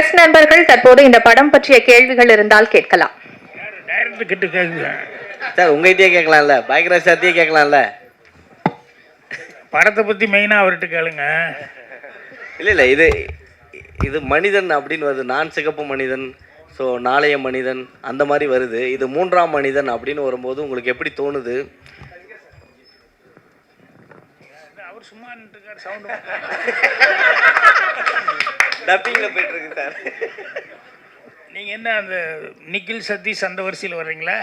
Press நண்பர்கள் தற்போது இந்த படம் பற்றிய கேள்விகள் இருந்தால் கேட்கலாம். சார் உங்ககிட்டயே கேட்கலாம்ல, பாக்யராஜ் சார்ட்டே கேட்கலாம்ல. படத்தை பற்றி மெயினாக அவர்கிட்ட கேளுங்க. இல்லை இது இது மனிதன் அப்படின்னு வருது, நான் சிகப்பு மனிதன், ஸோ நாளைய மனிதன் அந்த மாதிரி வருது. இது மூன்றாம் மனிதன் அப்படின்னு வரும்போது உங்களுக்கு எப்படி தோணுது? அவர் சும்மா சவுண்ட் டப்பிங்கில் போயிட்டு இருக்கு சார். நீங்கள் என்ன அந்த நிக்கில் சதீஷ் அந்த வரிசையில் வர்றீங்களா?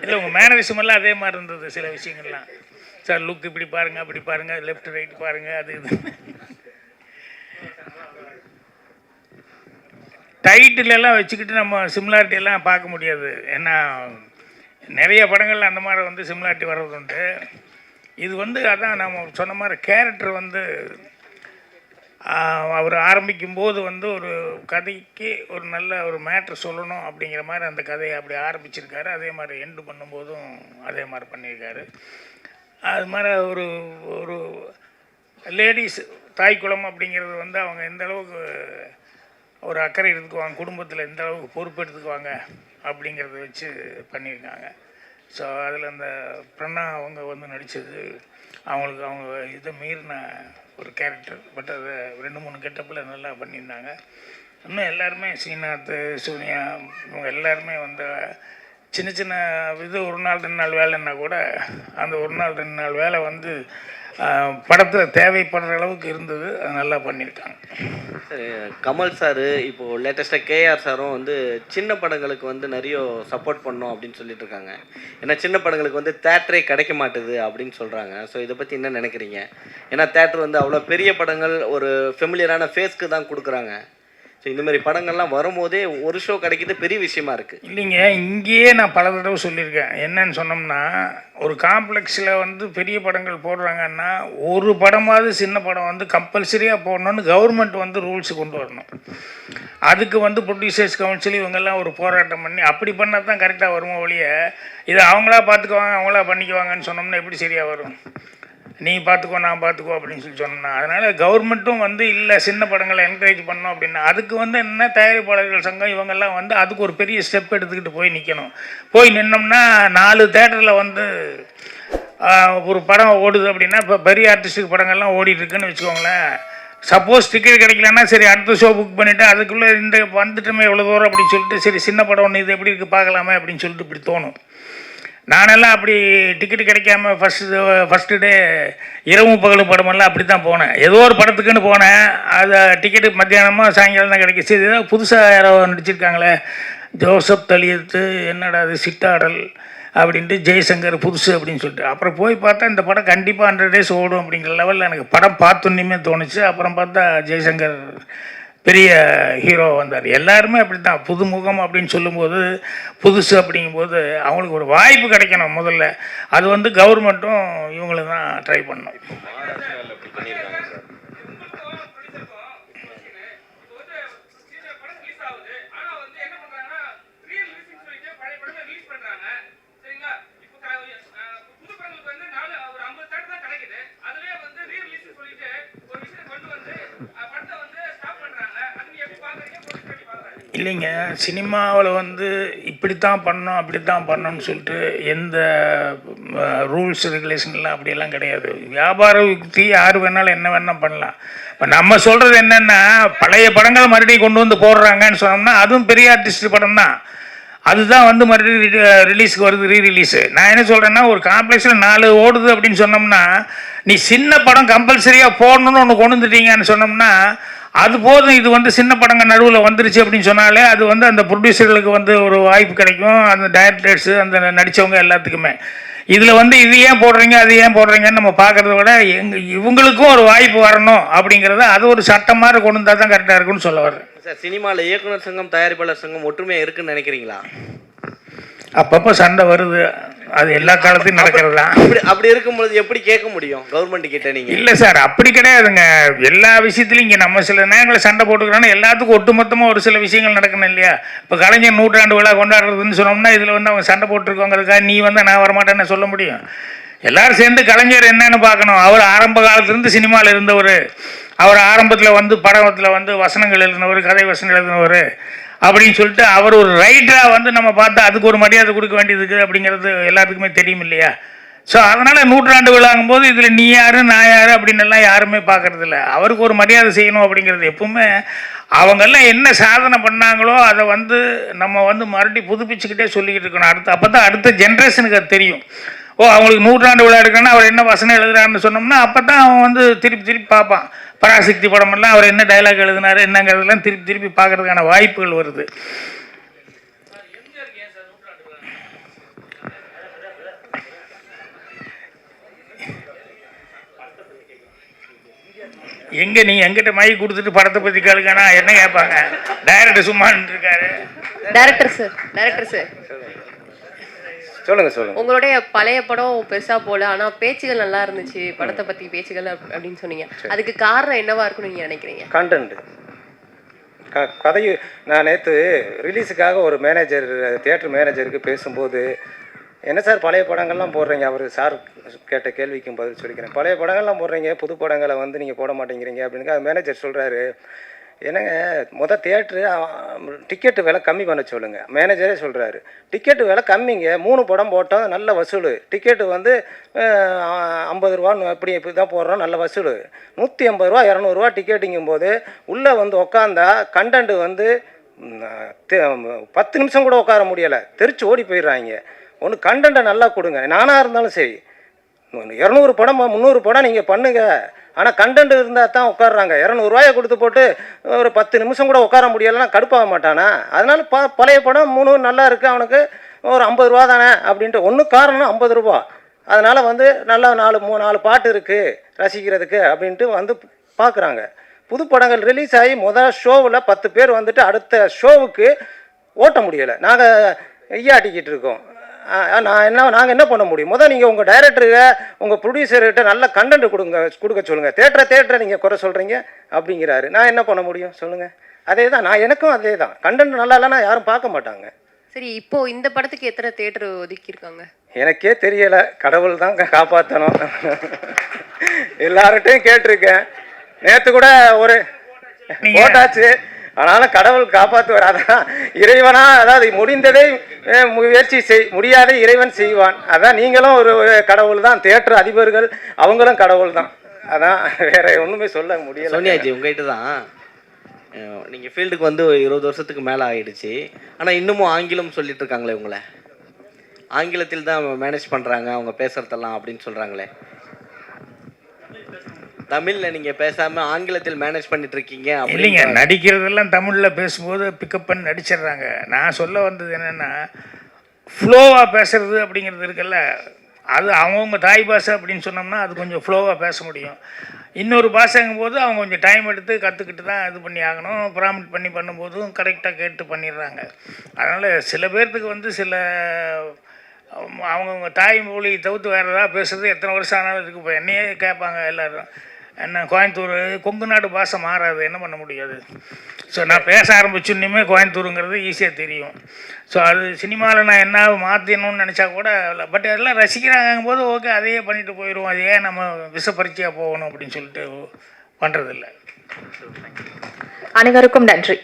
இல்லை உங்கள் மேனரிசம் எல்லாம் அதே மாதிரி இருந்தது. சில விஷயங்கள்லாம் சார் லுக் இப்படி பாருங்கள், அப்படி பாருங்கள், லெஃப்ட் ரைட் பாருங்கள், அது இது டைட்டிலெல்லாம் வச்சுக்கிட்டு நம்ம சிமிலாரிட்டியெல்லாம் பார்க்க முடியாது. ஏன்னா நிறைய படங்கள் அந்த மாதிரி வந்து சிமிலாரிட்டி வர்றது உண்டு. இது வந்து அதான் நம்ம சொன்ன மாதிரி கேரக்டர் வந்து அவர் ஆரம்பிக்கும்போது வந்து ஒரு கதைக்கு ஒரு நல்ல ஒரு மேட்ரு சொல்லணும் அப்படிங்கிற மாதிரி அந்த கதையை அப்படி ஆரம்பிச்சிருக்காரு. அதே மாதிரி எண்டு பண்ணும்போதும் அதே மாதிரி பண்ணியிருக்காரு. அது மாதிரி ஒரு ஒரு லேடிஸ் தாய்க்குளம் அப்படிங்கிறது வந்து அவங்க எந்த அளவுக்கு ஒரு அக்கறை எடுத்துக்குவாங்க, குடும்பத்தில் எந்த அளவுக்கு பொறுப்பு எடுத்துக்குவாங்க அப்படிங்கிறத வச்சு பண்ணியிருக்காங்க. ஸோ அதில் அந்த பிரணா அவங்க வந்து நடித்தது அவங்களுக்கு அவங்க இதை மீறின ஒரு கேரக்டர். பட் அதை 2-3 கெட்டப்பில் நல்லா பண்ணியிருந்தாங்க. இன்னும் எல்லாருமே ஸ்ரீநாத், சூர்யா இவங்க எல்லாருமே வந்து சின்ன சின்ன இது 1 நாள் 2 நாள் வேலைன்னா கூட அந்த 1 நாள் 2 நாள் வேலை வந்து படத்தில் தேவைப்படுற அளவுக்கு இருந்தது. அது நல்லா பண்ணியிருக்காங்க. கமல் சார் இப்போது லேட்டஸ்ட்டாக கேஆர் சாரும் வந்து சின்ன படங்களுக்கு வந்து நிறைய சப்போர்ட் பண்ணோம் அப்படின்னு சொல்லிட்டு இருக்காங்க. ஏன்னா சின்ன படங்களுக்கு வந்து தேட்டரே கிடைக்க மாட்டுது அப்படின்னு சொல்கிறாங்க. ஸோ இதை பற்றி என்ன நினைக்கிறீங்க? ஏன்னா தேட்டர் வந்து அவ்வளோ பெரிய படங்கள் ஒரு ஃபெமிலியரான ஃபேஸ்க்கு தான் கொடுக்குறாங்க. ஸோ இந்த மாதிரி படங்கள்லாம் வரும்போதே ஒரு ஷோ கிடைக்கிது பெரிய விஷயமா இருக்குது. இல்லைங்க, இங்கேயே நான் பல தடவை சொல்லியிருக்கேன். என்னன்னு சொன்னோம்னா ஒரு காம்ப்ளெக்ஸில் வந்து பெரிய படங்கள் போடுறாங்கன்னா ஒரு படமாவது சின்ன படம் வந்து கம்பல்சரியாக போடணுன்னு கவர்மெண்ட் வந்து ரூல்ஸ் கொண்டு வரணும். அதுக்கு வந்து ப்ரொடியூசர்ஸ் கவுன்சில் இவங்கெல்லாம் ஒரு போராட்டம் பண்ணி அப்படி பண்ணால் தான் கரெக்டாக வருமோ ஒழிய இதை அவங்களா பார்த்துக்குவாங்க அவங்களா பண்ணிக்குவாங்கன்னு சொன்னோம்னா எப்படி சரியாக வரும்? நீ பார்த்துக்கோ நான் பார்த்துக்கோ அப்படின்னு சொல்லி சொன்னேன். அதனால் கவர்மெண்ட்டும் வந்து இல்லை சின்ன படங்களை என்கரேஜ் பண்ணோம் அப்படின்னா அதுக்கு வந்து என்ன தயாரிப்பாளர்கள் சங்கம் இவங்கெல்லாம் வந்து அதுக்கு ஒரு பெரிய ஸ்டெப் எடுத்துக்கிட்டு போய் நிற்கணும். போய் நின்னோம்னா 4 தேட்டரில் வந்து ஒரு படம் ஓடுது அப்படின்னா இப்போ பெரிய ஆர்டிஸ்டுக்கு படங்கள்லாம் ஓடிட்டுருக்குன்னு வச்சுக்கோங்களேன். சப்போஸ் டிக்கெட் கிடைக்கலன்னா சரி அடுத்த ஷோ புக் பண்ணிவிட்டு அதுக்குள்ளே இந்த வந்துட்டோமே எவ்வளோ தூரம் அப்படின்னு சொல்லிட்டு சரி சின்ன படம் ஒன்று இது எப்படி இருக்குது பார்க்கலாமே அப்படின்னு சொல்லிட்டு இப்படி தோணும். நானெல்லாம் அப்படி டிக்கெட்டு கிடைக்காம ஃபஸ்ட்டு டே இரவு பகலும் படமெல்லாம் அப்படி தான் போனேன். ஏதோ ஒரு படத்துக்குன்னு போனேன். அதை டிக்கெட்டு மத்தியானமாக சாயங்காலம் தான் கிடைக்கிச்சு. ஏதோ புதுசாக யாரோ நடிச்சிருக்காங்களே ஜோசப் தலியத்து என்னடா அது சிட்டாடல் அப்படின்ட்டு ஜெய்சங்கர் புதுசு அப்படின்னு சொல்லிட்டு அப்புறம் போய் பார்த்தா இந்த படம் கண்டிப்பாக 100 days ஓடும் அப்படிங்கிற லெவலில் எனக்கு படம் பார்த்தோன்னுமே தோணுச்சு. அப்புறம் பார்த்தா ஜெய்சங்கர் பெரிய ஹீரோ வந்தார். எல்லாருமே அப்படி தான் புதுமுகம் அப்படின்னு சொல்லும்போது புதுசு அப்படிங்கும்போது அவங்களுக்கு ஒரு வாய்ப்பு கிடைக்கணும் முதல்ல. அது வந்து கவர்மெண்ட்டும் இவங்களுக்கு தான் ட்ரை பண்ணணும். இல்லைங்க, சினிமாவில் வந்து இப்படித்தான் பண்ணணும் அப்படித்தான் பண்ணணும்னு சொல்லிட்டு எந்த ரூல்ஸ் ரெகுலேஷன்லாம் அப்படியெல்லாம் கிடையாது. வியாபார யுக்தி யார் வேணாலும் என்ன வேணால் பண்ணலாம். இப்போ நம்ம சொல்கிறது என்னென்னா பழைய படங்கள் மறுபடியும் கொண்டு வந்து போடுறாங்கன்னு சொன்னோம்னா அதுவும் பெரிய ஆர்டிஸ்ட் படம் தான். அதுதான் வந்து மறுபடியும் ரிலீஸுக்கு வருது, ரீரிலீஸு. நான் என்ன சொல்கிறேன்னா ஒரு காம்ப்ளெக்ஸில் 4 ஓடுது அப்படின்னு சொன்னோம்னா நீ சின்ன படம் கம்பல்சரியாக போடணுன்னு ஒன்று கொண்டு வந்துட்டீங்கன்னு சொன்னோம்னா அது போதும். இது வந்து சின்ன படங்கள் நடுவில் வந்துருச்சு அப்படின்னு சொன்னாலே அது வந்து அந்த ப்ரொடியூசர்களுக்கு வந்து ஒரு வாய்ப்பு கிடைக்கும். அந்த டைரக்டர்ஸு அந்த நடித்தவங்க எல்லாத்துக்குமே இதில் வந்து இது ஏன் போடுறீங்க அது ஏன் போடுறீங்கன்னு நம்ம பார்க்குறத விட இவங்களுக்கும் ஒரு வாய்ப்பு வரணும் அப்படிங்கிறத அது ஒரு சட்டம் மாதிரி கொண்டு வந்தால் தான் கரெக்டாக இருக்குன்னு சொல்ல வர்றேன். சார் சினிமாவில் இயக்குனர் சங்கம் தயாரிப்பாளர் சங்கம் ஒற்றுமையாக இருக்குன்னு நினைக்கிறீங்களா? அப்பப்போ சண்டை வருது, அது எல்லா காலத்தையும் நடக்கிறது தான். அப்படி இருக்கும்போது எப்படி கேட்க முடியும் கவர்மெண்ட் கிட்ட நீங்கள்? இல்லை சார் அப்படி கிடையாதுங்க. எல்லா விஷயத்துலையும் இங்கே நம்ம சில நேரங்களில் சண்டை போட்டுக்கிறோன்னா எல்லாத்துக்கும் ஒட்டுமொத்தமாக ஒரு சில விஷயங்கள் நடக்கணும் இல்லையா? இப்போ கலைஞர் 100ஆண்டு விழா கொண்டாடுறதுன்னு சொன்னோம்னா இதில் வந்து அவங்க சண்டை போட்டுருக்கோங்கிறதுக்காக நீ வந்து நான் வரமாட்டேன்னு சொல்ல முடியும். எல்லோரும் சேர்ந்து கலைஞர் என்னன்னு பார்க்கணும். அவர் ஆரம்ப காலத்துலேருந்து சினிமாவில் இருந்தவர். அவர் ஆரம்பத்தில் வந்து படத்தில் வந்து வசனங்கள் எழுதினவர், கதை வசனம் எழுதினவர் அப்படின்னு சொல்லிட்டு அவர் ஒரு ரைட்டராக வந்து நம்ம பார்த்தா அதுக்கு ஒரு மரியாதை கொடுக்க வேண்டியது இருக்குது அப்படிங்கிறது எல்லாத்துக்குமே தெரியும் இல்லையா? ஸோ அதனால் நூற்றாண்டு விழாங்கும் போது இதில் நீ யார் நான் யார் அப்படின்னு எல்லாம் யாருமே பார்க்கறதில்ல. அவருக்கு ஒரு மரியாதை செய்யணும் அப்படிங்கிறது எப்பவுமே அவங்கெல்லாம் என்ன சாதனை பண்ணாங்களோ அதை வந்து நம்ம வந்து மறுபடியும் புதுப்பிச்சுக்கிட்டே சொல்லிக்கிட்டு இருக்கணும். அப்போ தான் அடுத்த ஜென்ரேஷனுக்கு அது தெரியும். அவங்களுக்கு நூற்றாண்டு விழா எடுக்கணும்னா அவர் என்ன வசனம் எழுதுறாருன்னு சொன்னோம்னா அப்போ தான் அவன் வந்து திருப்பி பார்ப்பான். பராசக்தி படமெல்லாம் அவர் என்ன டைலாக் எழுதினாரு என்னங்கிறதெல்லாம் திருப்பி பார்க்கறதுக்கான வாய்ப்புகள் வருது. எங்கே நீங்கள் எங்கிட்ட மைக் கொடுத்துட்டு படத்தை பற்றி கேளுங்கன்னா என்ன கேட்பாங்க? டைரக்டர் சும்மா இருக்காரு. டைரக்டர் சார் சொல்லுங்க. உங்களுடைய பழைய படம் பெருசா போல, ஆனா பேச்சுகள் நல்லா இருந்துச்சு, படத்தை பத்தி பேச்சுகள் அப்படின்னு சொன்னீங்க. அதுக்கு காரணம் என்னவா இருக்குன்னு நீங்க நினைக்கிறீங்க? கண்டென்ட். கதையை நான் நேற்று ரிலீஸுக்காக ஒரு தியேட்டர் மேனேஜருக்கு பேசும்போது, என்ன சார் பழைய படங்கள்லாம் போடுறீங்க, அவர் சார் கேட்ட கேள்விக்கும் பதில் சொல்லிக்கிறேன். பழைய படங்கள்லாம் போடுறீங்க, புது படங்களை வந்து நீங்கள் போட மாட்டேங்கிறீங்க அப்படின்னு அது மேனேஜர் சொல்கிறாரு. என்னங்க தியேட்ரு டிக்கெட்டு விலை கம்மி பண்ண சொல்லுங்கள். மேனேஜரே சொல்கிறாரு டிக்கெட்டு விலை கம்மிங்க, 3 படம் போட்டோம் நல்ல வசூல், டிக்கெட்டு வந்து 50 ரூபான்னு இப்படி தான் போடுறோம் நல்ல வசூல், 150 ரூபா 200 ரூபா டிக்கெட்டுங்கும் போது உள்ளே வந்து உக்காந்தா கண்டென்ட் வந்து 10 நிமிஷம் கூட உட்கார முடியலை, தெரிச்சு ஓடி போயிடுறாங்க. ஒன்று கண்டென்ட்டை நல்லா கொடுங்க. நானாக இருந்தாலும் சரி 200 படம் 300 படம் நீங்கள் பண்ணுங்கள், ஆனால் கண்டென்ட் இருந்தால் தான் உட்காடுறாங்க. 200 ரூபாயை கொடுத்து போட்டு ஒரு 10 நிமிஷம் கூட உட்கார முடியலைன்னா கடுப்பாக மாட்டானா? அதனால் பழைய படம் 3 நல்லா இருக்குது, அவனுக்கு ஒரு 50 ரூபா தானே அப்படின்ட்டு. ஒன்று காரணம் 50 ரூபா, அதனால் வந்து நல்லா 4 பாட்டு இருக்குது ரசிக்கிறதுக்கு அப்படின்ட்டு வந்து பார்க்குறாங்க. புது படங்கள் ரிலீஸ் ஆகி முதல் ஷோவில் 10 பேர் வந்துட்டு அடுத்த ஷோவுக்கு ஓட்ட முடியலை. நாங்கள் ஐயாட்டிக்கிட்டு இருக்கோம். நாங்கள் என்ன பண்ண முடியும்? நீங்கள் உங்கள் டைரக்டருக்கு உங்கள் ப்ரொடியூசர்கிட்ட நல்ல கண்டென்ட் கொடுக்க சொல்லுங்கள். தேட்டரை நீங்கள் குறை சொல்கிறீங்க அப்படிங்கிறாரு. நான் என்ன பண்ண முடியும் சொல்லுங்கள்? அதே தான் எனக்கும் அதே தான். கண்டென்ட் நல்லா இல்லைன்னா யாரும் பார்க்க மாட்டாங்க. சரி, இப்போ இந்த படத்துக்கு எத்தனை தேட்டர் ஒதுக்கியிருக்காங்க? எனக்கே தெரியலை, கடவுள் தான் காப்பாற்றணும். எல்லார்கிட்டையும் கேட்டிருக்கேன். நேற்று கூட ஒரு போட்டாச்சு, ஆனாலும் கடவுள் காப்பாற்றுவார். அதான் இறைவனா, அதாவது முடிந்ததை முயற்சி முடியாத இறைவன் செய்வான். அதான் நீங்களும் ஒரு கடவுள் தான், தியேட்டர் அதிபர்கள் அவங்களும் கடவுள் தான். அதான் வேற ஒன்றுமே சொல்ல முடியல. சோனியாஜி உங்ககிட்ட தான், நீங்கள் ஃபீல்டுக்கு வந்து 20 வருஷத்துக்கு மேலே ஆகிடுச்சு, ஆனால் இன்னமும் ஆங்கிலம் சொல்லிட்டு இருக்காங்களே, உங்களை ஆங்கிலத்தில் தான் மேனேஜ் பண்ணுறாங்க அவங்க பேசுகிறதெல்லாம் அப்படின்னு சொல்கிறாங்களே. தமிழில் நீங்கள் பேசாமல் ஆங்கிலத்தில் மேனேஜ் பண்ணிட்டு இருக்கீங்க. இல்லைங்க, நடிக்கிறதெல்லாம் தமிழில் பேசும்போது பிக்கப் பண்ணி நடிச்சிடுறாங்க. நான் சொல்ல வந்தது என்னென்னா, ஃப்ளோவாக பேசுறது அப்படிங்கிறது இருக்குல்ல, அது அவங்கவுங்க தாய் பாஷை அப்படின்னு சொன்னோம்னா அது கொஞ்சம் ஃப்ளோவாக பேச முடியும். இன்னொரு பாஷைங்கும் போது அவங்க கொஞ்சம் டைம் எடுத்து கற்றுக்கிட்டு தான் இது பண்ணி ஆகணும். ப்ராமிட் பண்ணும்போதும் கரெக்டாக கேட்டு பண்ணிடுறாங்க. அதனால் சில பேர்த்துக்கு வந்து சில அவங்கவுங்க தாய் மொழி தவிர்த்து வேறு ஏதாவது பேசுகிறது எத்தனை வருஷம் ஆனாலும் இருக்குது. இப்போ என்னையே கேட்பாங்க எல்லோரும், என்ன கோயம்புத்தூர் கொங்கு நாடு பாஷை மாறாது, என்ன பண்ண முடியாது. ஸோ நான் பேச ஆரம்பிச்சுன்னுமே கோயம்புத்தூருங்கிறது ஈஸியாக தெரியும். ஸோ அது சினிமாவில் நான் என்ன மாற்றணும்னு நினச்சா கூட, பட் எல்லாம் ரசிக்கிறாங்கும் போது ஓகே அதையே பண்ணிட்டு போயிடுவோம். அதையே நம்ம விஷப்பரிச்சியாக போகணும் அப்படின்னு சொல்லிட்டு பண்ணுறதில்ல. அனைவருக்கும் நன்றி.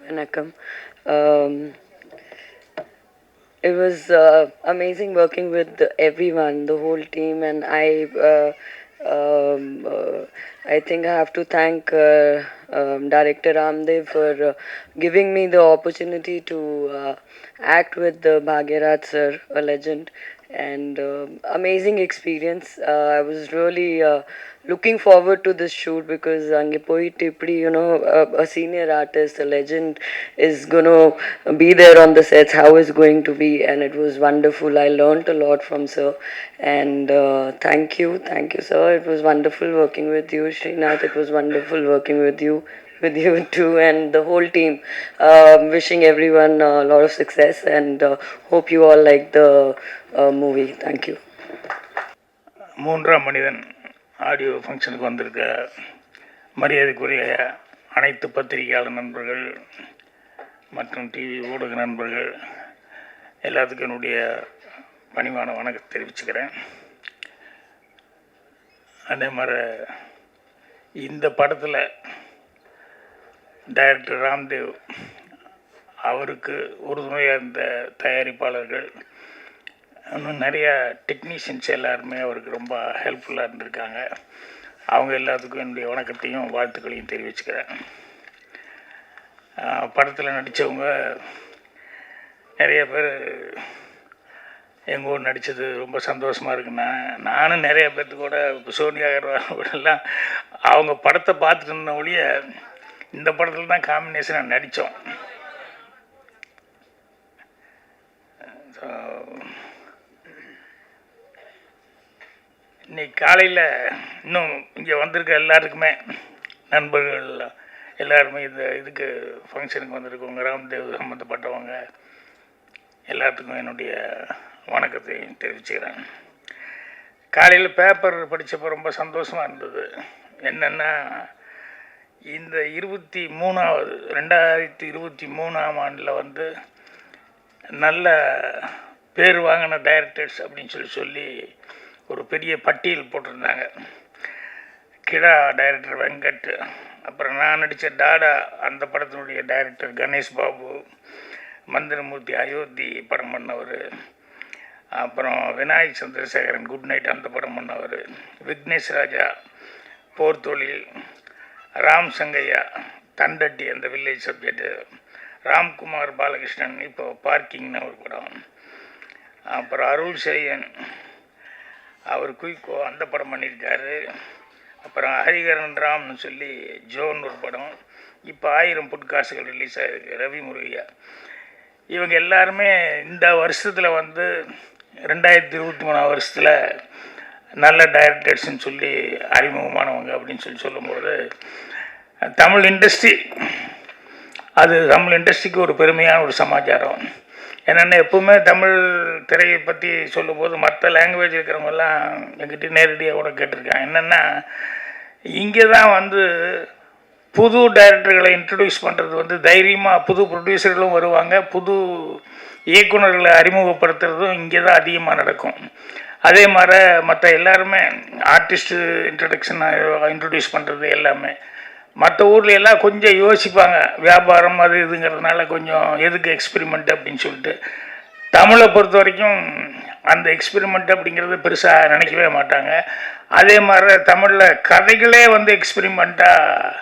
வணக்கம். It was amazing working with everyone, the whole team, and I think I have to thank Director Ramdev for giving me the opportunity to act with Bhagyaraj sir, a legend, and amazing experience. I was really looking forward to this shoot because ange poite ipdi, a senior artist, a legend is going to be there on the sets, how is going to be, and it was wonderful. I learned a lot from sir, and thank you sir. It was wonderful working with you, Srinath. It was wonderful working with you too, and the whole team. Wishing everyone a lot of success, and hope you all like the movie. Thank you. மூன்றாம் மனிதன் audio ஃபங்க்ஷனுக்கு வந்திருக்க மரியாதைக்குரிய அனைத்து பத்திரிகையாளர் நண்பர்கள் மற்றும் TV ஊடக நண்பர்கள் எல்லாத்துக்கும் என்னுடைய பணிவான வணக்கத்தை தெரிவிச்சுக்கிறேன். அதே மாதிரி இந்த படத்தில் டைரக்டர் ராம்தேவ் அவருக்கு உறுதுணையாக இருந்த தயாரிப்பாளர்கள் இன்னும் நிறையா டெக்னீஷியன்ஸ் எல்லாருமே அவருக்கு ரொம்ப ஹெல்ப்ஃபுல்லாக இருந்திருக்காங்க. அவங்க எல்லாத்துக்கும் என்னுடைய வணக்கத்தையும் வாழ்த்துக்களையும் தெரிவிச்சுக்கிறேன். படத்தில் நடித்தவங்க நிறைய பேர் எங்கள் ஊர் நடித்தது ரொம்ப சந்தோஷமாக இருக்குண்ணா. நானும் நிறைய பேர்த்து கூட இப்போ சோனியா கூடலாம் அவங்க படத்தை பார்த்துட்டு இருந்த ஒழிய இந்த படத்தில் தான் காம்பினேஷனாக நடித்தோம். இன்னைக்கு காலையில் இன்னும் இங்கே வந்திருக்க எல்லாருக்குமே நண்பர்கள் எல்லாருமே இதுக்கு ஃபங்க்ஷனுக்கு வந்திருக்கவங்க ராம்தேவ் சம்மந்தப்பட்டவங்க எல்லாத்துக்கும் என்னுடைய வணக்கத்தை தெரிவிச்சுக்கிறேன். காலையில் பேப்பர் படித்தப்போ ரொம்ப சந்தோஷமாக இருந்தது. என்னென்னா இந்த 2023 ஆண்டில் வந்து நல்ல பேர் வாங்கின டைரக்டர்ஸ் அப்படின்னு சொல்லி ஒரு பெரிய பட்டியல் போட்டிருந்தாங்க. கிடா டைரக்டர் வெங்கட், அப்புறம் நான் நடித்த டாடா அந்த படத்தினுடைய டைரக்டர் கணேஷ் பாபு, மந்திரமூர்த்தி அயோத்தி படம் பண்ணவர், அப்புறம் விநாயக் சந்திரசேகரன் குட் நைட் அந்த படம் பண்ணவர், விக்னேஷ் ராஜா போர் தொழில், ராம் சங்கையா தண்டட்டி அந்த வில்லேஜ் சப்ஜெக்டு, ராம்குமார் பாலகிருஷ்ணன் இப்போ பார்க்கிங்னு ஒரு படம், அப்புறம் அருள் செழியன் அவர் குயிக்கோ அந்த படம் பண்ணியிருக்காரு, அப்புறம் ஹரிகரன் ராம்னு சொல்லி ஜோன் ஒரு படம், இப்போ 1000 பொட்காசுகள் ரிலீஸ் ஆகிருக்கு ரவி முருகையா. இவங்க எல்லாருமே இந்த வருஷத்தில் வந்து 2023 வருஷத்தில் நல்ல டைரக்டர்ஸ்ன்னு சொல்லி அறிமுகமானவங்க அப்படின்னு சொல்லும்போது தமிழ் இண்டஸ்ட்ரிக்கு ஒரு பெருமையான ஒரு சமாச்சாரம். என்னென்னா எப்பவுமே தமிழ் திரையை பற்றி சொல்லும்போது மற்ற லாங்குவேஜ் இருக்கிறவங்கெல்லாம் என்கிட்ட நேரடியாக கூட கேட்டிருக்காங்க. என்னென்னா இங்கே தான் வந்து புது டைரக்டர்களை இன்ட்ரடியூஸ் பண்ணுறது வந்து தைரியமாக புது ப்ரொடியூசர்களும் வருவாங்க, புது இயக்குநர்களை அறிமுகப்படுத்துறதும் இங்கே தான் அதிகமாக நடக்கும். அதே மாதிரி மற்ற எல்லாருமே ஆர்டிஸ்ட்டு இன்ட்ரடியூஸ் பண்ணுறது எல்லாமே மற்ற ஊரில் எல்லாம் கொஞ்சம் யோசிப்பாங்க, வியாபாரம் அது இதுங்கிறதுனால கொஞ்சம் எதுக்கு எக்ஸ்பெரிமெண்ட் அப்படின்னு சொல்லிட்டு. தமிழை பொறுத்த வரைக்கும் அந்த எக்ஸ்பெரிமெண்ட் அப்படிங்கிறது பெருசாக நினைக்கவே மாட்டாங்க. அதே மாதிரி தமிழில் கதைகளே வந்து எக்ஸ்பெரிமெண்ட்டாக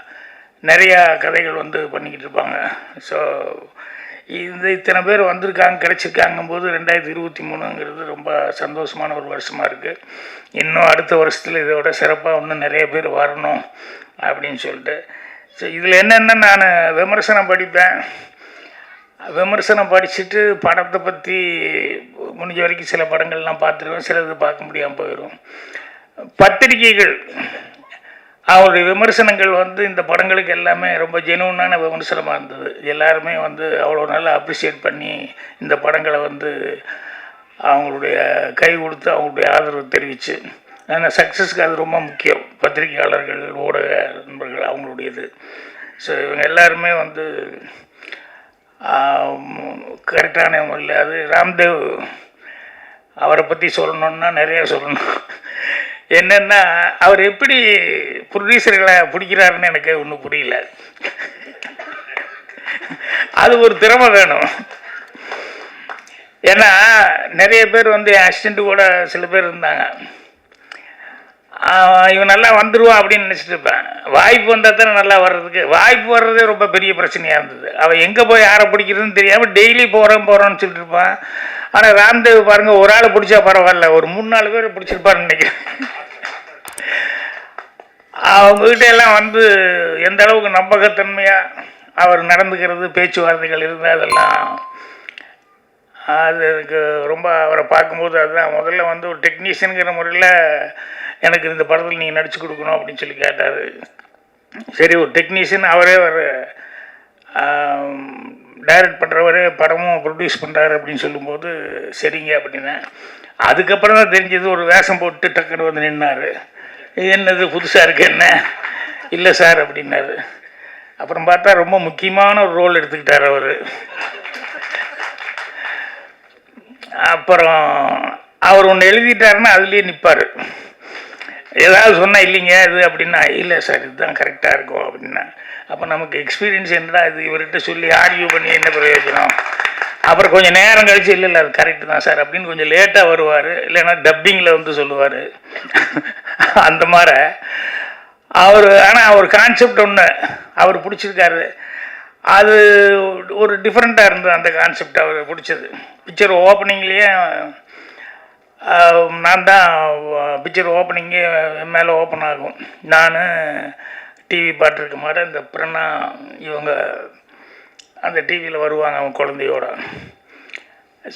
நிறையா கதைகள் வந்து பண்ணிக்கிட்டு இருப்பாங்க. ஸோ இத்தனை பேர் வந்திருக்காங்க கிடச்சிருக்காங்கும்போது 2023ங்கிறது ரொம்ப சந்தோஷமான ஒரு வருஷமாக இருக்குது. இன்னும் அடுத்த வருஷத்தில் இதோட சிறப்பாக இன்னும் நிறைய பேர் வரணும் அப்படின்னு சொல்லிட்டு. ஸோ இதில் என்னென்னா நான் விமர்சனம் படிப்பேன், விமர்சனம் படிச்சுட்டு படத்தை பற்றி முடிஞ்ச வரைக்கும் சில படங்கள்லாம் பார்த்துருவேன், சிலது பார்க்க முடியாமல் போயிடும். பத்திரிகைகள் அவருடைய விமர்சனங்கள் வந்து இந்த படங்களுக்கு எல்லாமே ரொம்ப ஜெனுவனான விமர்சனமாக இருந்தது. எல்லாருமே வந்து அவ்வளோ நல்லா அப்ரிஷியேட் பண்ணி இந்த படங்களை வந்து அவங்களுடைய கை கொடுத்து அவங்களுடைய ஆதரவு தெரிவித்து, ஏன்னா சக்ஸஸ்க்கு அது ரொம்ப முக்கியம். பத்திரிகையாளர்கள், ஊடக நண்பர்கள் அவங்களுடையது. ஸோ இவங்க எல்லாருமே வந்து கரெக்டான முறையில் அது ராம்தேவ் அவரை பற்றி சொல்லணுன்னா நிறையா சொல்லணும். என்னென்னா அவர் எப்படி ப்ரொடியூசர்களை பிடிக்கிறாருன்னு எனக்கு ஒன்றும் புரியல. அது ஒரு திறமை வேணும். ஏன்னா நிறைய பேர் வந்து அசிஸ்டண்ட்டு கூட சில பேர் இருந்தாங்க, இவன் நல்லா வந்துடுவான் அப்படின்னு நினச்சிட்டு இருப்பேன். வாய்ப்பு வந்தால் தானே நல்லா வர்றதுக்கு, வாய்ப்பு வர்றதே ரொம்ப பெரிய பிரச்சனையாக இருந்தது. அவன் எங்கே போய் யாரை பிடிக்கிறதுன்னு தெரியாமல் டெய்லி போகிறோன்னு சொல்லிட்டு இருப்பான். ஆனால் ராம்தேவ் பாருங்கள், ஒரு ஆளை பிடிச்சா பரவாயில்ல, ஒரு 3-4 பேர் பிடிச்சிருப்பாருன்னு நினைக்கிறேன். அவங்ககிட்ட எல்லாம் வந்து எந்த அளவுக்கு நம்பகத்தன்மையாக அவர் நடந்துக்கிறது, பேச்சுவார்த்தைகள் இருந்தால் அதெல்லாம் அது எனக்கு ரொம்ப அவரை பார்க்கும்போது அதுதான் முதல்ல வந்து ஒரு டெக்னீஷியனுங்கிற முறையில் எனக்கு இந்த படத்தில் நீங்கள் நடிச்சு கொடுக்கணும் அப்படின்னு சொல்லி கேட்டார். சரி, ஒரு டெக்னீஷியன் அவரே ஒரு டைரக்ட் பண்ணுறவரே படமும் ப்ரொடியூஸ் பண்ணுறாரு அப்படின்னு சொல்லும்போது சரிங்க அப்படின்னா. அதுக்கப்புறம் தான் தெரிஞ்சது ஒரு வேஷம் போட்டு டக்குன்னு வந்து நின்னார். என்னது புதுசாக இருக்கு என்ன? இல்லை சார் அப்படின்னாரு. அப்புறம் பார்த்தா ரொம்ப முக்கியமான ஒரு ரோல் எடுத்துக்கிட்டார் அவர். அப்புறம் அவர் ஒன்று எழுதிட்டாருன்னா அதுலேயே நிற்பார். ஏதாவது சொன்னால் இல்லைங்க இது அப்படின்னா, இல்லை சார் இதுதான் கரெக்டாக இருக்கும் அப்படின்னா, அப்போ நமக்கு எக்ஸ்பீரியன்ஸ் என்னடா இது, இவர்கிட்ட சொல்லி ஆர்கியூ பண்ணி என்ன பிரயோஜனம். அப்புறம் கொஞ்சம் நேரம் கழிச்சு இல்லை அது கரெக்டு தான் சார் அப்படின்னு கொஞ்சம் லேட்டாக வருவார், இல்லைன்னா டப்பிங்கில் வந்து சொல்லுவார். அந்த மாதிரி ஆனால் அவர் கான்செப்ட் ஒன்று அவர் பிடிச்சிருக்காரு. அது ஒரு டிஃப்ரெண்ட்டாக இருந்தது அந்த கான்செப்ட் அவர் பிடிச்சது. பிக்சர் ஓப்பனிங்லேயே நான் தான் பிக்சர் ஓப்பனிங்கே மேலே ஓப்பன் ஆகும். நான் டிவி பார்த்துருக்க மாதிரி இந்த பிரணா இவங்க அந்த டிவியில் வருவாங்க அவங்க குழந்தையோட.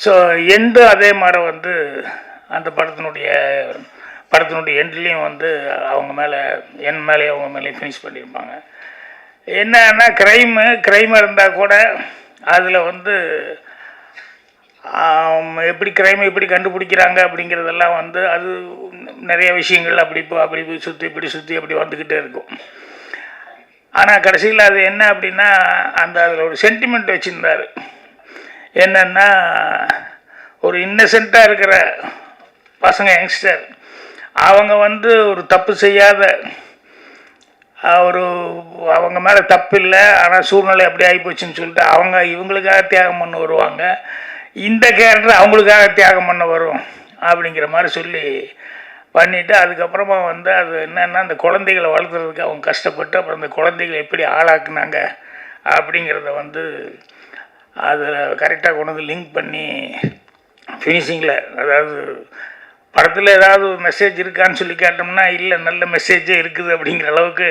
ஸோ எண்டும் அதே மாதிரி வந்து அந்த படத்தினுடைய எண்ட்லேயும் வந்து அவங்க மேலே என் மேலே அவங்க மேலே ஃபினிஷ் பண்ணியிருப்பாங்க. என்னன்னா க்ரைம் இருந்தால் கூட அதில் வந்து எப்படி க்ரைமை எப்படி கண்டுபிடிக்கிறாங்க அப்படிங்கிறதெல்லாம் வந்து அது நிறைய விஷயங்கள் அப்படி சுற்றி அப்படி வந்துக்கிட்டே இருக்கும். ஆனால் கடைசியில் அது என்ன அப்படின்னா அதில் ஒரு சென்டிமெண்ட் வச்சுருந்தார். என்னென்னா ஒரு இன்னசென்ட்டாக இருக்கிற பசங்க யங்ஸ்டர் அவங்க வந்து ஒரு தப்பு செய்யாத அவங்க மேலே தப்பு இல்லை, ஆனால் சூழ்நிலை அப்படி ஆகிப்போச்சுன்னு சொல்லிட்டு அவங்க இவங்களுக்காக தியாகம் பண்ண வருவாங்க. இந்த கேரக்டர் அவங்களுக்காக தியாகம் பண்ண வரும் அப்படிங்கிற மாதிரி சொல்லி பண்ணிவிட்டு அதுக்கப்புறமா வந்து அது என்னென்னா அந்த குழந்தைகளை வளர்த்துறதுக்கு அவங்க கஷ்டப்பட்டு அப்புறம் அந்த குழந்தைகளை எப்படி ஆளாக்குனாங்க அப்படிங்கிறத வந்து அதில் கரெக்டாக கொண்டு வந்து லிங்க் பண்ணி ஃபினிஷிங்கில், அதாவது படத்தில் ஏதாவது ஒரு மெசேஜ் இருக்கான்னு சொல்லி கேட்டோம்னா இல்லை நல்ல மெசேஜே இருக்குது அப்படிங்கிற அளவுக்கு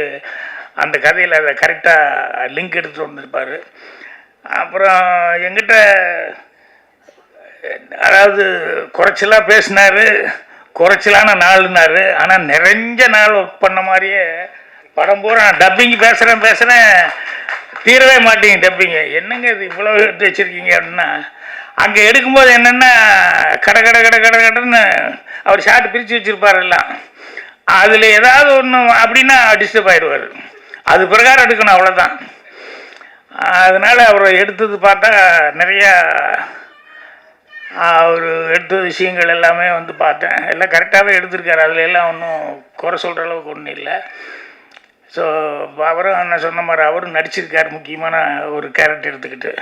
அந்த கதையில் அதை கரெக்டாக லிங்க் எடுத்துகிட்டு வந்திருப்பார். அப்புறம் எங்கிட்ட அதாவது குறைச்சலாக பேசினார், குறைச்சலான நாள்னார். ஆனால் நிறைஞ்ச நாள் ஒர்க் பண்ண மாதிரியே படம் பூரா டப்பிங் பேசுகிறேன் தீரவே மாட்டேங்க டப்பிங்க. என்னங்க இது இவ்வளோ எடுத்து வச்சுருக்கீங்க அப்படின்னா, அங்கே எடுக்கும்போது என்னென்னா கடன்னு அவர் ஷார்ட் பிரித்து வச்சுருப்பார் எல்லாம். அதில் ஏதாவது ஒன்று அப்படின்னா டிஸ்டர்ப் ஆகிடுவார். அது பிரகாரம் எடுக்கணும், அவ்வளோதான். அதனால் அவரை எடுத்தது பார்த்தா நிறையா அவர் எடுத்த விஷயங்கள் எல்லாமே வந்து பார்த்தேன், எல்லாம் கரெக்டாகவே எடுத்திருக்காரு. அதில் எல்லாம் ஒன்றும் குறை சொல்கிற அளவுக்கு ஒன்றும் இல்லை. ஸோ அவரும் நான் சொன்ன மாதிரி அவரும் நடிச்சிருக்கார் முக்கியமான ஒரு கேரக்டர் எடுத்துக்கிட்டு.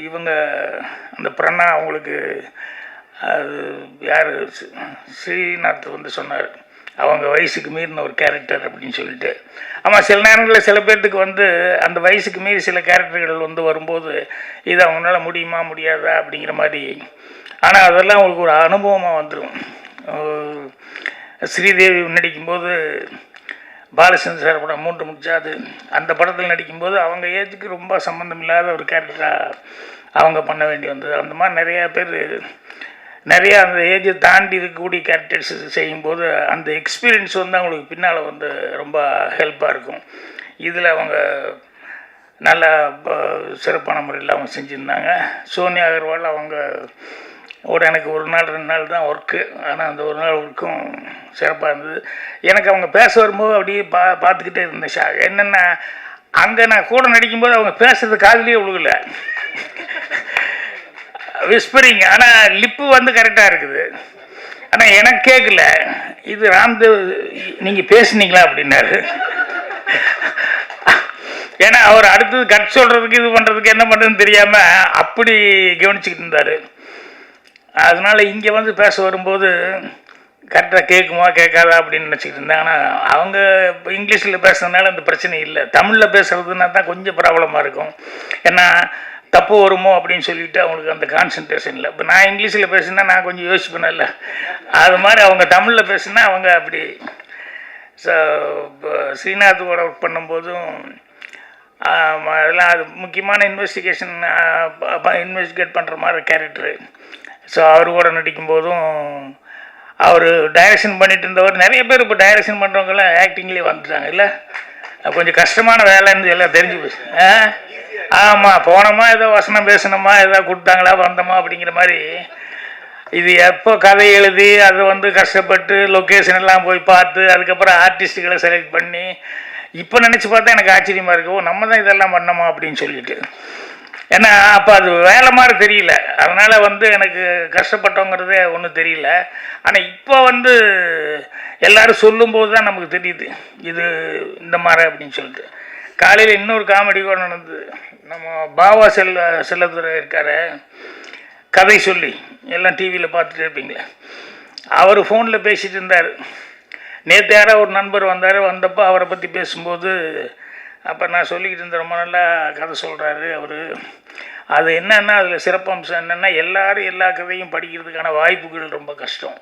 இவங்க அந்த பிரணா அவங்களுக்கு அது யார் ஸ்ரீநாத் வந்து சொன்னார் அவங்க வயசுக்கு மீறின ஒரு கேரக்டர் அப்படின்னு சொல்லிட்டு. ஆமாம், சில நேரங்களில் சில பேர்த்துக்கு வந்து அந்த வயசுக்கு மீறி சில கேரக்டர்கள் வந்து வரும்போது இது அவங்களால முடியுமா முடியாதா அப்படிங்கிற மாதிரி. ஆனால் அதெல்லாம் அவங்களுக்கு ஒரு அனுபவமாக வந்துடும். ஸ்ரீதேவி நடிக்கும்போது பாலச்சந்திர சார் படம் 3 முடிச்சாது அந்த படத்தில் நடிக்கும்போது அவங்க ஏஜுக்கு ரொம்ப சம்மந்தம் இல்லாத ஒரு கேரக்டராக அவங்க பண்ண வேண்டி வந்தது. அந்த மாதிரி நிறையா பேர் நிறையா அந்த ஏஜை தாண்டி இருக்கக்கூடிய கேரக்டர்ஸ் செய்யும்போது அந்த எக்ஸ்பீரியன்ஸ் வந்து அவங்களுக்கு பின்னால் வந்து ரொம்ப ஹெல்ப்பாக இருக்கும். இதில் அவங்க நல்லா சிறப்பான முறையில் அவங்க செஞ்சுருந்தாங்க. சோனியா அகர்வால் அவங்க எனக்கு 1 நாள் 2 நாள் தான் ஒர்க்கு, ஆனால் அந்த 1 நாள் ஒர்க்கும் சிறப்பாக இருந்தது. எனக்கு அவங்க பேச வரும்போது அப்படியே பார்த்துக்கிட்டே இருந்தேன். என்னென்னா அங்கே நான் கூட நடிக்கும்போது அவங்க பேசுறது காதுலேயே விழுகல, விஸ்பரிங். ஆனால் லிப்பு வந்து கரெக்டாக இருக்குது, ஆனால் எனக்கு கேட்கல. இது ராம்தேவ் நீங்கள் பேசுனீங்களா அப்படின்னாரு. ஏன்னா அவர் அடுத்தது கட் சொல்கிறதுக்கு இது பண்ணுறதுக்கு என்ன பண்ணுறதுன்னு தெரியாமல் அப்படி கவனிச்சுக்கிட்டு இருந்தார். அதனால் இங்கே வந்து பேச வரும்போது கரெக்டாக கேட்குமா கேட்காதா அப்படின்னு நினச்சிக்கிட்டு இருந்தேன். ஆனால் அவங்க இங்கிலீஷில் பேசுறதுனால அந்த பிரச்சனை இல்லை. தமிழில் பேசுகிறதுனா தான் கொஞ்சம் ப்ராப்ளமாக இருக்கும். ஏன்னா தப்பு வருமோ அப்படின்னு சொல்லிட்டு அவங்களுக்கு அந்த கான்சன்ட்ரேஷன் இல்லை. இப்போ நான் இங்கிலீஷில் பேசுனா நான் கொஞ்சம் யோசிப்பேன் இல்லை, அது மாதிரி அவங்க தமிழில் பேசுனா அவங்க அப்படி. ஸோ ஸ்ரீநாத்தோட ஒர்க் பண்ணும்போதும் அதெல்லாம் அது முக்கியமான இன்வெஸ்டிகேட் பண்ணுற மாதிரி கேரக்டரு. ஸோ அவர் கூட நடிக்கும்போதும் அவர் டைரக்ஷன் பண்ணிட்டு இருந்தவர். நிறைய பேர் இப்போ டைரக்ஷன் பண்ணுறவங்கெல்லாம் ஆக்டிங்லேயே வந்துட்டாங்க இல்லை, கொஞ்சம் கஷ்டமான வேலைன்னு எல்லாம் தெரிஞ்சு போச்சு. ஆமாம், போனோமா ஏதோ வசனம் பேசணுமா ஏதோ கொடுத்தாங்களா வந்தோமா அப்படிங்கிற மாதிரி. இது எப்போ கதை எழுதி அது வந்து கஷ்டப்பட்டு லொக்கேஷன் எல்லாம் போய் பார்த்து அதுக்கப்புறம் ஆர்டிஸ்ட்டுகளை செலக்ட் பண்ணி இப்போ நினச்சி பார்த்தா எனக்கு ஆச்சரியமாக இருக்குது, ஓ நம்ம தான் இதெல்லாம் பண்ணோமா அப்படின்னு சொல்லிட்டு. ஏன்னா அப்போ அது வேலை மாதிரி தெரியல, அதனால் வந்து எனக்கு கஷ்டப்பட்டோங்கிறதே ஒன்றும் தெரியல. ஆனால் இப்போ வந்து எல்லோரும் சொல்லும்போது தான் நமக்கு தெரியுது இது இந்த மாதிரி அப்படின்னு சொல்லிட்டு. காலையில் இன்னொரு காமெடி கூட நடந்தது. நம்ம பாவா செல்லதுரை இருக்கார், கதை சொல்லி எல்லாம் டிவியில் பார்த்துட்டு இருப்பீங்களே, அவர் ஃபோனில் பேசிகிட்டு இருந்தார். நேற்று யாரோ ஒரு நண்பர் வந்தப்போ அவரை பற்றி பேசும்போது அப்போ நான் சொல்லிக்கிட்டு இருந்தேன், ரொம்ப நல்லா கதை சொல்கிறாரு அவர். அது என்னென்னா அதில் சிறப்பம்சம் என்னென்னா எல்லோரும் எல்லா கதையும் படிக்கிறதுக்கான வாய்ப்புகள் ரொம்ப கஷ்டம்.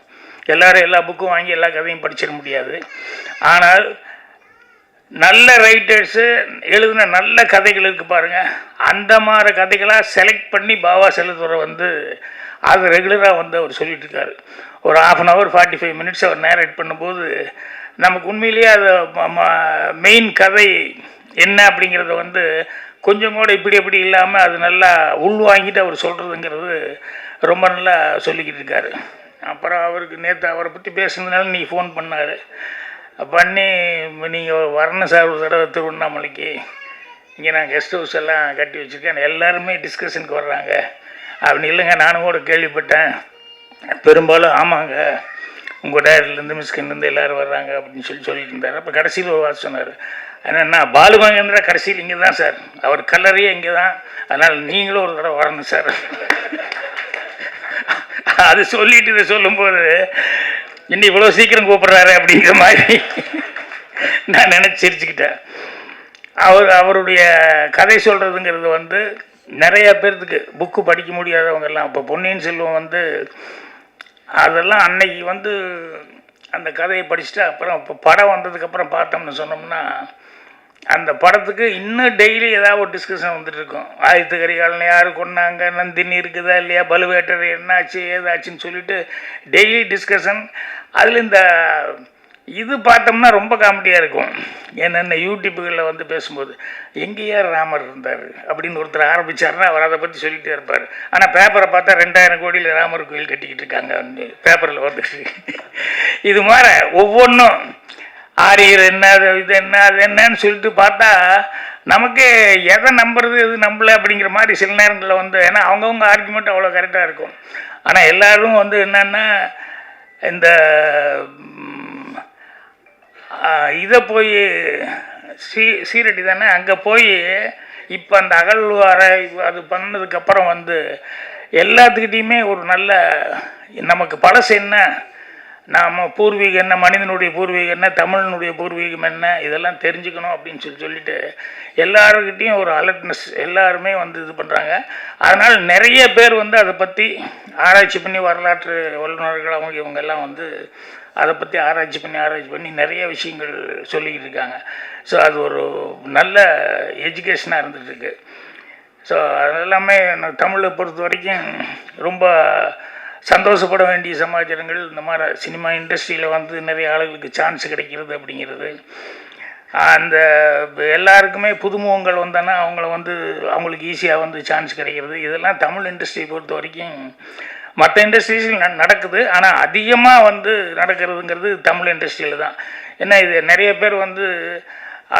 எல்லோரும் எல்லா புக்கும் வாங்கி எல்லா கதையும் படிச்சிட முடியாது. ஆனால் நல்ல ரைட்டர்ஸு எழுதின நல்ல கதைகள் இருக்குது பாருங்கள், அந்த மாதிரி கதைகளாக செலக்ட் பண்ணி பாவா செல்லதுரை வந்து அது ரெகுலராக வந்து அவர் சொல்லிகிட்ருக்காரு. ஒரு 1/2 hour 45 minutes அவர் நேரேட் பண்ணும்போது நமக்கு உண்மையிலேயே அது மெயின் கதை என்ன அப்படிங்கிறத வந்து கொஞ்சம் கூட இப்படி எப்படி இல்லாமல் அது நல்லா உள்வாங்கிட்டு அவர் சொல்கிறதுங்கிறது ரொம்ப நல்லா சொல்லிக்கிட்டு இருக்காரு. அப்புறம் அவருக்கு நேற்று அவரை பற்றி பேசுனதுனால நீ ஃபோன் பண்ணார், பண்ணி நீங்கள் வரணும் சார் ஒரு தடவை திருவண்ணாமலைக்கு, இங்கே நான் கெஸ்ட் ஹவுஸ் எல்லாம் கட்டி வச்சுருக்கேன், எல்லாருமே டிஸ்கஷனுக்கு வர்றாங்க அப்படின்னு. இல்லைங்க நானும் கூட கேள்விப்பட்டேன், பெரும்பாலும் ஆமாங்க உங்கள் டேரக்டர்லேருந்து மிஸ்கின்லேருந்து எல்லோரும் வர்றாங்க அப்படின்னு சொல்லிட்டு இருந்தார். அப்போ கடைசியில் ஒரு வார்த்தை சொன்னார், என்னென்னா பாலு மகேந்திரா கடைசியில் இங்கே தான் சார், அவர் கல்லறையே இங்கே தான், அதனால் நீங்களும் ஒரு தடவை வரணும் சார். அது சொல்லிட்டு இதை சொல்லும்போது இன்னும் இவ்வளோ சீக்கிரம் கூப்பிட்றாரு அப்படிங்கிற மாதிரி நான் நினச்சி சிரிச்சுக்கிட்டேன். அவருடைய கதை சொல்கிறதுங்கிறது வந்து நிறைய பேர்த்துக்கு புக்கு படிக்க முடியாதவங்கெல்லாம், இப்போ பொன்னியின் செல்வம் வந்து அதெல்லாம் அன்னைக்கு வந்து அந்த கதையை படிச்சுட்டு அப்புறம் இப்போ படம் வந்ததுக்கப்புறம் பார்த்தோம்னு சொன்னோம்னா அந்த படத்துக்கு இன்னும் டெய்லி ஏதாவது ஒரு டிஸ்கஷன் வந்துட்டு இருக்கும். ஆதித்த கரிகாலன் யார் கொண்டாங்க, நந்தினி இருக்குதா இல்லையா, பலுவேட்டர் என்னாச்சு ஏதாச்சுன்னு சொல்லிட்டு டெய்லி டிஸ்கஷன். அதில் இந்த இது பார்த்தோம்னா ரொம்ப காமெடியாக இருக்கும். என்னென்ன யூடியூப்புகளில் வந்து பேசும்போது எங்கேயா ராமர் இருந்தார் அப்படின்னு ஒருத்தர் ஆரம்பித்தார்னா அவர் அதை பற்றி சொல்லிகிட்டே இருப்பார். ஆனால் பேப்பரை பார்த்தா 2000 கோடியில் ராமர் கோயில் கட்டிக்கிட்டு இருக்காங்க பேப்பரில் வந்துட்டு. இது மாதிரி ஒவ்வொன்றும் ஆரியர் என்ன இது என்ன அது என்னன்னு சொல்லிட்டு பார்த்தா நமக்கு எதை நம்புறது எது நம்பலை அப்படிங்கிற மாதிரி சில நேரங்களில் வந்து, ஏன்னா அவங்கவுங்க ஆர்குமெண்ட் அவ்வளோ கரெக்டாக இருக்கும். ஆனால் எல்லோரும் வந்து என்னென்னா இந்த இதை போய் சீரடி தானே அங்கே போய் இப்போ அந்த அகழ்வாரை அது பண்ணதுக்கப்புறம் வந்து எல்லாத்துக்கிட்டேயுமே ஒரு நல்ல நமக்கு பழசு என்ன, நாம் பூர்வீகம் என்ன, மனிதனுடைய பூர்வீகம் என்ன, தமிழனுடைய பூர்வீகம் என்ன, இதெல்லாம் தெரிஞ்சுக்கணும் அப்படின்னு சொல்லிட்டு எல்லாருக்கிட்டேயும் ஒரு அலர்ட்னஸ் எல்லாருமே வந்து இது பண்ணுறாங்க. அதனால் நிறைய பேர் வந்து அதை பற்றி ஆராய்ச்சி பண்ணி வரலாற்று வல்லுநர்கள் அவங்க இவங்கெல்லாம் வந்து அதை பற்றி ஆராய்ச்சி பண்ணி நிறைய விஷயங்கள் சொல்லிக்கிட்டு இருக்காங்க. ஸோ அது ஒரு நல்ல எஜுகேஷனாக இருந்துகிட்ருக்கு. ஸோ அதெல்லாமே தமிழை பொறுத்த வரைக்கும் ரொம்ப சந்தோஷப்பட வேண்டிய சமாச்சாரங்கள். இந்த மாதிரி சினிமா இண்டஸ்ட்ரியில் வந்து நிறைய ஆளுகளுக்கு சான்ஸ் கிடைக்கிறது அப்படிங்கிறது, அந்த எல்லாருக்குமே புதுமுகங்கள் வந்தானா அவங்கள வந்து அவங்களுக்கு ஈஸியாக வந்து சான்ஸ் கிடைக்கிறது. இதெல்லாம் தமிழ் இண்டஸ்ட்ரியை பொறுத்த வரைக்கும் மற்ற இண்டஸ்ட்ரீஸில் நடக்குது, ஆனால் அதிகமாக வந்து நடக்கிறதுங்கிறது தமிழ் இண்டஸ்ட்ரியில் தான். ஏன்னா இது நிறைய பேர் வந்து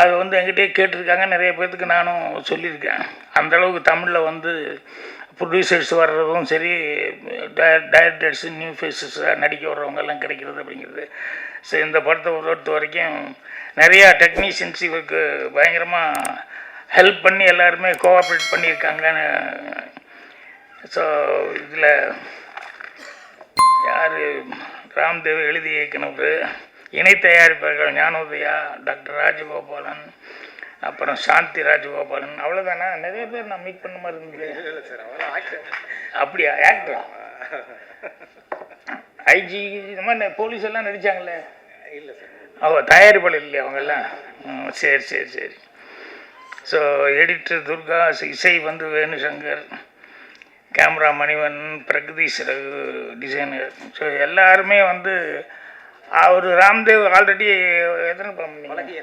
அது வந்து என்கிட்டயே கேட்டிருக்காங்க, நிறைய பேர்த்துக்கு நானும் சொல்லியிருக்கேன். அந்தளவுக்கு தமிழில் வந்து ப்ரொடியூசர்ஸ் வர்றதும் சரி, டைரக்டர்ஸு நியூ ஃபேஸஸாக நடிக்க வர்றவங்கெல்லாம் கிடைக்கிறது அப்படிங்கிறது. ஸோ இந்த படத்தை பொறுத்த வரைக்கும் நிறையா டெக்னீஷியன்ஸ் இவருக்கு பயங்கரமாக ஹெல்ப் பண்ணி எல்லாருமே கோஆப்ரேட் பண்ணியிருக்காங்க. ஸோ இதில் யார் ராம்தேவ் எழுதி இயக்குனர், இணை தயாரிப்பாளர்கள் ஞானோதயா, டாக்டர் ராஜகோபாலன், அப்புறம் சாந்தி ராஜகோபாலன், அவ்வளோதானா? நிறைய பேர் நான் மீட் பண்ண மாதிரி இருந்தது. அப்படியா? ஆக்டரா? ஐஜி இந்த மாதிரி போலீஸ் எல்லாம் நடித்தாங்களே? இல்லை சார். தயாரிப்பாளர் இல்லையா அவங்கெல்லாம்? சரி சரி சரி. ஸோ எடிட்டர் துர்கா, இசை வந்து Venushankar, camera மணிவன், Pragadeesh designer. So எல்லாருமே வந்து அவர் ராம்தேவ் ஆல்ரெடி எத்தனை படம் பண்ணீங்க?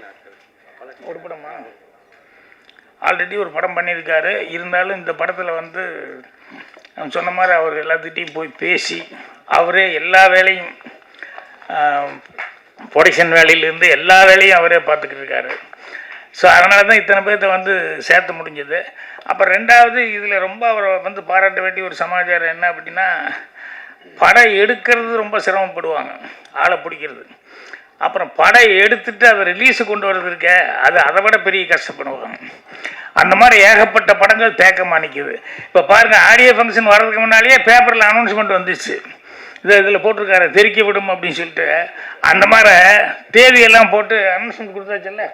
ஒரு படமா? ஆல்ரெடி ஒரு படம் பண்ணியிருக்காரு. இருந்தாலும் இந்த படத்தில் வந்து சொன்ன மாதிரி அவர் எல்லாத்துக்கிட்டையும் போய் பேசி அவரே எல்லா வேலையும் ப்ரொடக்ஷன் வேலையிலேருந்து எல்லா வேலையும் அவரே பார்த்துக்கிட்டு இருக்காரு. ஸோ அதனால தான் இத்தனை பேர்த்த வந்து சேர்த்த முடிஞ்சது. அப்புறம் ரெண்டாவது இதில் ரொம்ப அவரை வந்து பாராட்ட வேண்டிய ஒரு சமாச்சாரம் என்ன அப்படின்னா, படம் எடுக்கிறது ரொம்ப சிரமப்படுவாங்க, ஆளை பிடிக்கிறது. அப்புறம் படம் எடுத்துட்டு அதை ரிலீஸு கொண்டு வர்றது இருக்க, அது அதை விட பெரிய கஷ்டப்படுவாங்க. அந்த மாதிரி ஏகப்பட்ட படங்கள் தேக்கமாக நிற்கிது. இப்போ பாருங்கள், ஆடியோ ஃபங்க்ஷன் வர்றதுக்கு முன்னாலேயே பேப்பரில் அனௌன்ஸ்மெண்ட் வந்துச்சு, இதில் போட்டிருக்காரு தெரிக்க விடும் அப்படின்னு சொல்லிட்டு. அந்த மாதிரி தேதியெல்லாம் போட்டு அனௌன்ஸ்மெண்ட் கொடுத்தாச்சுல்ல.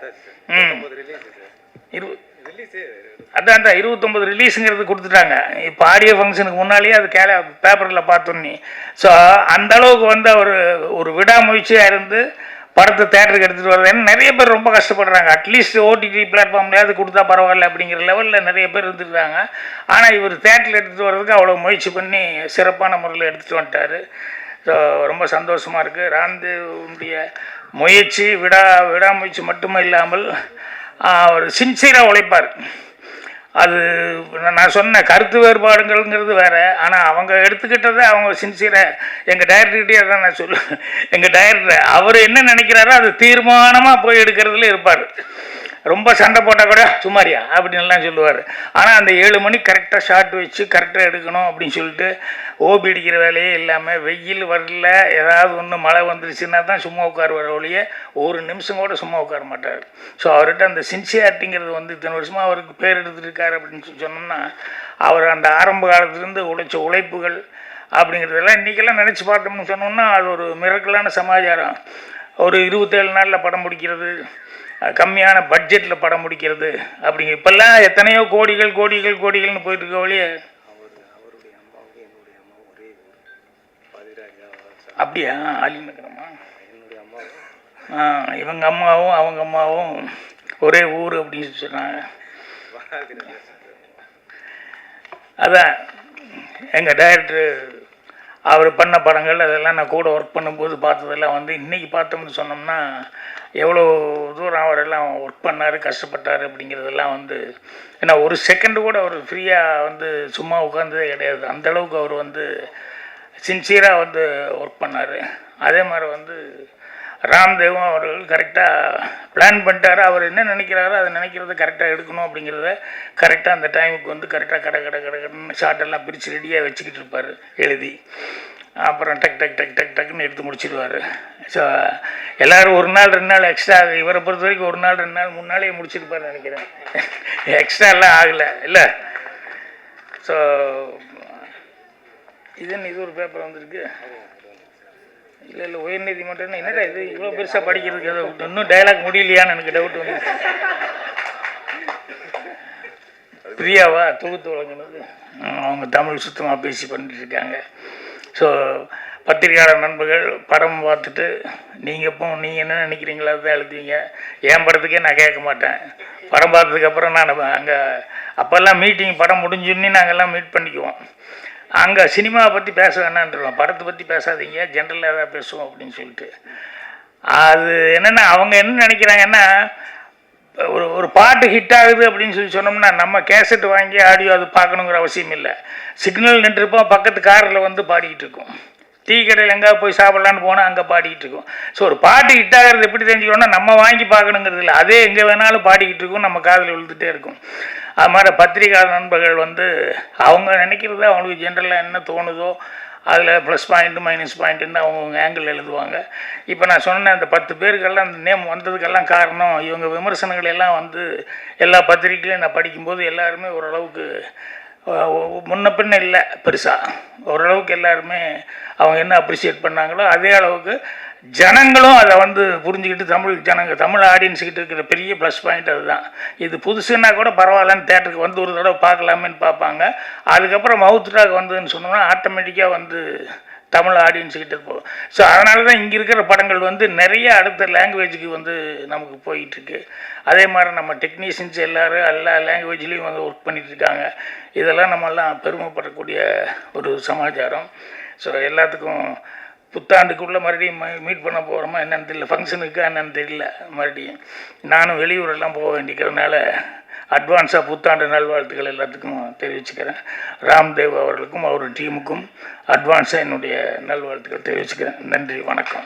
அதான் 29 ரிலீஸுங்கிறது கொடுத்துட்டாங்க. இப்போ ஆடியோ ஃபங்க்ஷனுக்கு முன்னாலேயே அது பேப்பரில் பார்த்தோன்னே. ஸோ அந்த அளவுக்கு வந்து அவர் ஒரு விடாமுயற்சியாக இருந்து படத்தை தேட்டருக்கு எடுத்துகிட்டு வர்றது. ஏன்னா நிறைய பேர் ரொம்ப கஷ்டப்படுறாங்க. அட்லீஸ்ட் ஓடிடி பிளாட்ஃபார்ம்லையாவது கொடுத்தா பரவாயில்ல அப்படிங்கிற லெவலில் நிறைய பேர் இருந்துருக்காங்க. ஆனால் இவர் தேட்டரில் எடுத்துகிட்டு வர்றதுக்கு அவ்வளோ முயற்சி பண்ணி சிறப்பான முறையில் எடுத்துகிட்டு வந்துட்டார். ஸோ ரொம்ப சந்தோஷமாக இருக்குது. ராம்தேவுடைய முயற்சி விடாமுயற்சி மட்டுமே இல்லாமல் அவர் சின்சியராக உழைப்பார். அது நான் சொன்ன கருத்து வேறுபாடுங்கிறது வேறு. ஆனால் அவங்க எடுத்துக்கிட்டதை அவங்க சின்சியராக, எங்கள் டைரக்டர்கிட்டே தான் நான் சொல்லுவேன், எங்கள் டைரக்டர் அவர் என்ன நினைக்கிறாரோ அது தீர்மானமாக போய் எடுக்கிறதுல இருப்பார். ரொம்ப சண்டை போட்டால் கூட சுமாரியா அப்படின்லாம் சொல்லுவார். ஆனால் அந்த 7 மணி கரெக்டாக ஷார்ட் வச்சு கரெக்டாக எடுக்கணும் அப்படின்னு சொல்லிட்டு ஓபி அடிக்கிற வேலையே இல்லாமல், வெயில் வரல ஏதாவது ஒன்று மழை வந்துருச்சுன்னா தான் சும்மா உட்காருவார் ஒழிய ஒரு நிமிஷம் கூட சும்மா உட்கார மாட்டார். ஸோ அவர்கிட்ட அந்த சின்சியாரிட்டிங்கிறது வந்து இத்தனை வருஷமாக அவருக்கு பேர் எடுத்துருக்காரு அப்படின்னு சொன்னோம்னா, அவர் அந்த ஆரம்ப காலத்துலேருந்து உழைச்ச உழைப்புகள் அப்படிங்கிறதெல்லாம் இன்றைக்கெல்லாம் நினச்சி பார்த்தோம்னு சொன்னோம்னா அது ஒரு மிரக்கலான சமாச்சாரம். ஒரு 27 நாளில் படம் முடிக்கிறது, கம்மியான பட்ஜெட்டில் படம் முடிக்கிறது அப்படிங்கிற. இப்போல்லாம் எத்தனையோ கோடிகள்னு போயிட்டு இருக்க வழியே. அப்படியா? அலிநகரமா? இவங்க அம்மாவும் அவங்க அம்மாவும் ஒரே ஊர் அப்படின்னு சொன்னாங்க. அதான் எங்கள் டைரக்டர் அவர் பண்ண படங்கள் அதெல்லாம் நான் கூட ஒர்க் பண்ணும்போது பார்த்ததெல்லாம் வந்து இன்றைக்கி பார்த்தோம்னு சொன்னோம்னா எவ்வளோ தூரம் அவரெல்லாம் ஒர்க் பண்ணார், கஷ்டப்பட்டார் அப்படிங்கிறதெல்லாம் வந்து. ஏன்னா ஒரு செகண்டு கூட அவர் ஃப்ரீயாக வந்து சும்மா உட்காந்ததே கிடையாது. அந்தளவுக்கு அவர் வந்து சின்சியராக வந்து ஒர்க் பண்ணார். அதே மாதிரி வந்து ராம்தேவும் அவர்கள் கரெக்டாக பிளான் பண்ணிட்டார். அவர் என்ன நினைக்கிறாரோ அதை நினைக்கிறத கரெக்டாக எடுக்கணும் அப்படிங்கிறத கரெக்டாக அந்த டைமுக்கு வந்து கரெக்டாக கடன்னு ஷார்ட்டெல்லாம் பிரித்து ரெடியாக வச்சுக்கிட்டு இருப்பார் எழுதி. அப்புறம் டக்குன்னு எடுத்து முடிச்சிடுவார். ஸோ எல்லோரும் 1 நாள் 2 நாள் எக்ஸ்ட்ரா, இவரை பொறுத்த வரைக்கும் 1 நாள் 2 நாள் 3 நாளே முடிச்சிருப்பார்னு நினைக்கிறேன். எக்ஸ்ட்ரா எல்லாம் ஆகலை இல்லை. ஸோ இது ஒரு பேப்பர் வந்திருக்கு. இல்லை உயர்நீதிமன்றம்னு என்னடா இது இவ்வளோ பெருசாக படிக்கிறதுக்கு ஏதோ இன்னும் டைலாக் முடியலையான்னு எனக்கு டவுட் வந்து. பிரியாவா தொகுத்து வழங்கினது, அவங்க தமிழ் சுத்தமாக பேசி பண்ணிட்டுருக்காங்க. ஸோ பத்திரிகையாளர் நண்பர்கள் படம் பார்த்துட்டு நீங்கள் என்ன நினைக்கிறீங்களோ தான் எழுதுவீங்க. என் படத்துக்கே நான் கேட்க மாட்டேன். படம் பார்த்ததுக்கப்புறம் நான் அங்கே அப்போல்லாம் மீட்டிங் படம் முடிஞ்சுன்னு நாங்கள்லாம் மீட் பண்ணிக்குவோம். அங்கே சினிமாவை பற்றி பேச வேணான்றோம், படத்தை பற்றி பேசாதீங்க, ஜென்ரலாக ஏதாவது பேசுவோம் அப்படின்னு சொல்லிட்டு. அது என்னென்னா அவங்க என்ன நினைக்கிறாங்கன்னா, ஒரு பாட்டு ஹிட் ஆகுது அப்படின்னு சொன்னோம்னா நம்ம கேசட் வாங்கி ஆடியோ அது பார்க்கணுங்கிற அவசியம் இல்லை. சிக்னல் நின்றுருப்போம், பக்கத்து காரில் வந்து பாடிக்கிட்டு இருக்கோம். டீ கடையில் எங்கேயாவது போய் சாப்பிட்லான்னு போனால் அங்கே பாடிக்கிட்டு இருக்கோம். ஸோ ஒரு பாட்டு ஹிட் ஆகிறது எப்படி தெரிஞ்சுக்கணும்னா நம்ம வாங்கி பார்க்கணுங்கிறது இல்லை, அதே எங்கே வேணாலும் பாடிக்கிட்டு இருக்கும், நம்ம காதில் விழுந்துகிட்டே இருக்கும். அது மாதிரி பத்திரிகையாளர் நண்பர்கள் வந்து அவங்க நினைக்கிறது அவங்களுக்கு ஜென்ரலாக என்ன தோணுதோ அதில் ப்ளஸ் பாயிண்ட்டு மைனஸ் பாயிண்ட்டுன்னு அவங்கவுங்க ஆங்கிள் எழுதுவாங்க. இப்போ நான் சொன்ன அந்த 10 பேருக்கெல்லாம் அந்த நேம் வந்ததுக்கெல்லாம் காரணம் இவங்க விமர்சனங்கள் எல்லாம் வந்து எல்லா பத்திரிகைகளையும் நான் படிக்கும்போது எல்லாருமே ஓரளவுக்கு முன்ன பின்ன இல்லை, பெருசாக ஓரளவுக்கு எல்லாருமே அவங்க என்ன அப்ரிஷியேட் பண்ணாங்களோ அதே அளவுக்கு ஜனங்களும் அதை வந்து புரிஞ்சுக்கிட்டு தமிழ் ஆடியன்ஸுக்கிட்ட இருக்கிற பெரிய ப்ளஸ் பாயிண்ட் அதுதான். இது புதுசுன்னா கூட பரவாயில்லன்னு தேட்டருக்கு வந்து ஒரு தடவை பார்க்கலாமேன்னு பார்ப்பாங்க. அதுக்கப்புறம் மவுத் டாக் வந்ததுன்னு சொன்னோம்னா ஆட்டோமேட்டிக்காக வந்து தமிழ் ஆடியன்ஸுக்கிட்ட போகும். ஸோ அதனால தான் இங்கே இருக்கிற படங்கள் வந்து நிறைய அடுத்த லாங்குவேஜுக்கு வந்து நமக்கு போயிட்டுருக்கு. அதே மாதிரி நம்ம டெக்னீஷியன்ஸ் எல்லோரும் எல்லா லாங்குவேஜ்லேயும் வந்து ஒர்க் பண்ணிகிட்ருக்காங்க. இதெல்லாம் நம்மெல்லாம் பெருமைப்படக்கூடிய ஒரு சமாச்சாரம். ஸோ எல்லாத்துக்கும் புத்தாண்டுக்குள்ளே மறுபடியும் மீட் பண்ண போகிறோமா என்னென்னு தெரியல, ஃபங்க்ஷனுக்கு என்னென்னு தெரியல. மறுபடியும் நானும் வெளியூரெல்லாம் போக வேண்டிக்கிறதுனால அட்வான்ஸாக புத்தாண்டு நல்வாழ்த்துக்கள் எல்லாத்துக்கும் தெரிவிச்சுக்கிறேன். ராம்தேவ் அவர்களுக்கும் அவர் டீமுக்கும் அட்வான்ஸாக என்னுடைய நல்வாழ்த்துக்கள் தெரிவிச்சுக்கிறேன். நன்றி, வணக்கம்.